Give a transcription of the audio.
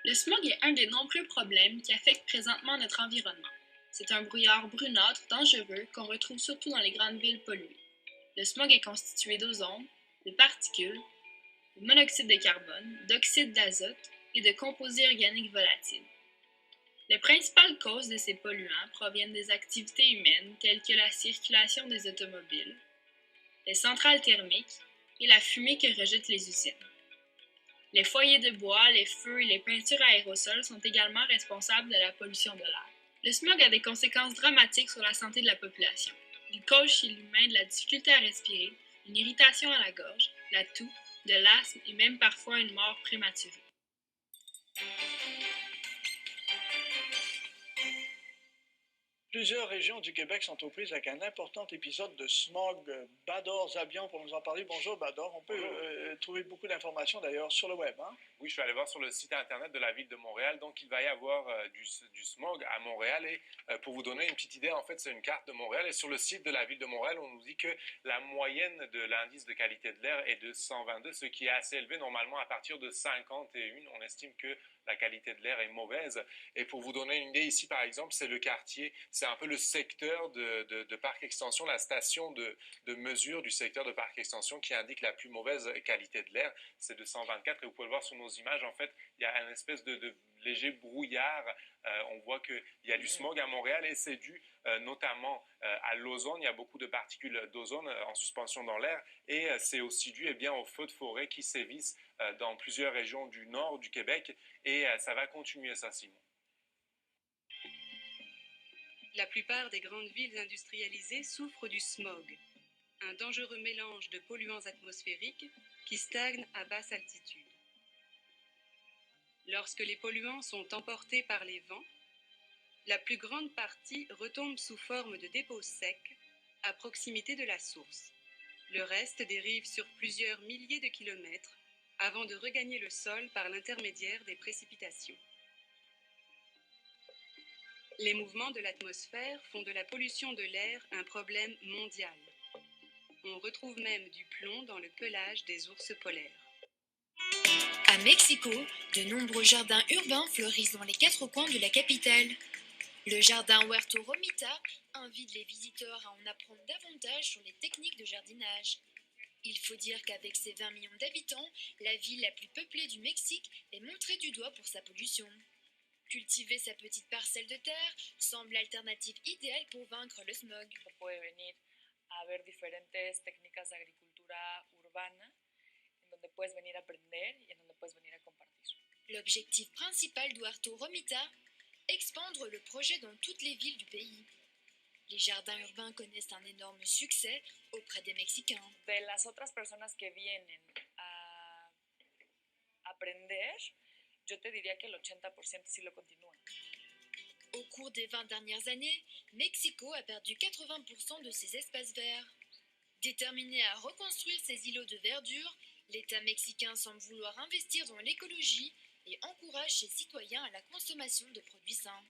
Le smog est un des nombreux problèmes qui affectent présentement notre environnement. C'est un brouillard brunâtre dangereux qu'on retrouve surtout dans les grandes villes polluées. Le smog est constitué d'ozone, de particules, de monoxyde de carbone, d'oxyde d'azote et de composés organiques volatiles. Les principales causes de ces polluants proviennent des activités humaines telles que la circulation des automobiles, les centrales thermiques et la fumée que rejettent les usines. Les foyers de bois, les feux et les peintures à aérosols sont également responsables de la pollution de l'air. Le smog a des conséquences dramatiques sur la santé de la population. Il cause chez l'humain de la difficulté à respirer, une irritation à la gorge, la toux, de l'asthme et même parfois une mort prématurée. Plusieurs régions du Québec sont aux prises avec un important épisode de smog. Bador Zabian pour nous en parler. Bonjour Bador. On peut trouver beaucoup d'informations d'ailleurs sur le web. Oui, je suis allé voir sur le site internet de la ville de Montréal. Donc, il va y avoir du smog à Montréal. Et pour vous donner une petite idée, en fait, c'est une carte de Montréal. Et sur le site de la ville de Montréal, on nous dit que la moyenne de l'indice de qualité de l'air est de 122, ce qui est assez élevé. Normalement, à partir de 51, on estime que la qualité de l'air est mauvaise. Et pour vous donner une idée, ici, par exemple, c'est le quartier, c'est un peu le secteur de Parc Extension, la station de mesure du secteur de Parc Extension qui indique la plus mauvaise qualité de l'air. C'est de 124 et vous pouvez le voir sur nos images. En fait, il y a une espèce de léger brouillard. On voit qu'il y a du smog à Montréal et c'est dû notamment à l'ozone. Il y a beaucoup de particules d'ozone en suspension dans l'air et c'est aussi dû aux feux de forêt qui sévissent dans plusieurs régions du nord du Québec et ça va continuer ça, Simon. La plupart des grandes villes industrialisées souffrent du smog, un dangereux mélange de polluants atmosphériques qui stagnent à basse altitude. Lorsque les polluants sont emportés par les vents, la plus grande partie retombe sous forme de dépôts secs à proximité de la source. Le reste dérive sur plusieurs milliers de kilomètres avant de regagner le sol par l'intermédiaire des précipitations. Les mouvements de l'atmosphère font de la pollution de l'air un problème mondial. On retrouve même du plomb dans le pelage des ours polaires. À Mexico, de nombreux jardins urbains fleurissent dans les quatre coins de la capitale. Le jardin Huerto Romita invite les visiteurs à en apprendre davantage sur les techniques de jardinage. Il faut dire qu'avec ses 20 millions d'habitants, la ville la plus peuplée du Mexique est montrée du doigt pour sa pollution. Cultiver sa petite parcelle de terre semble l'alternative idéale pour vaincre le smog. Se puede venir a ver diferentes técnicas de agricultura urbana, en donde puedes venir a aprender y en donde puedes venir a compartir. L'objectif principal d'Huerto Romita, expandre le projet dans toutes les villes du pays. Les jardins urbains connaissent un énorme succès auprès des Mexicains. De las otras personas que vienen a aprender, yo te diría que el 80% sí lo continúan. Au cours des 20 dernières années, Mexico a perdu 80% de ses espaces verts. Déterminé à reconstruire ses îlots de verdure, l'État mexicain semble vouloir investir dans l'écologie et encourage ses citoyens à la consommation de produits sains.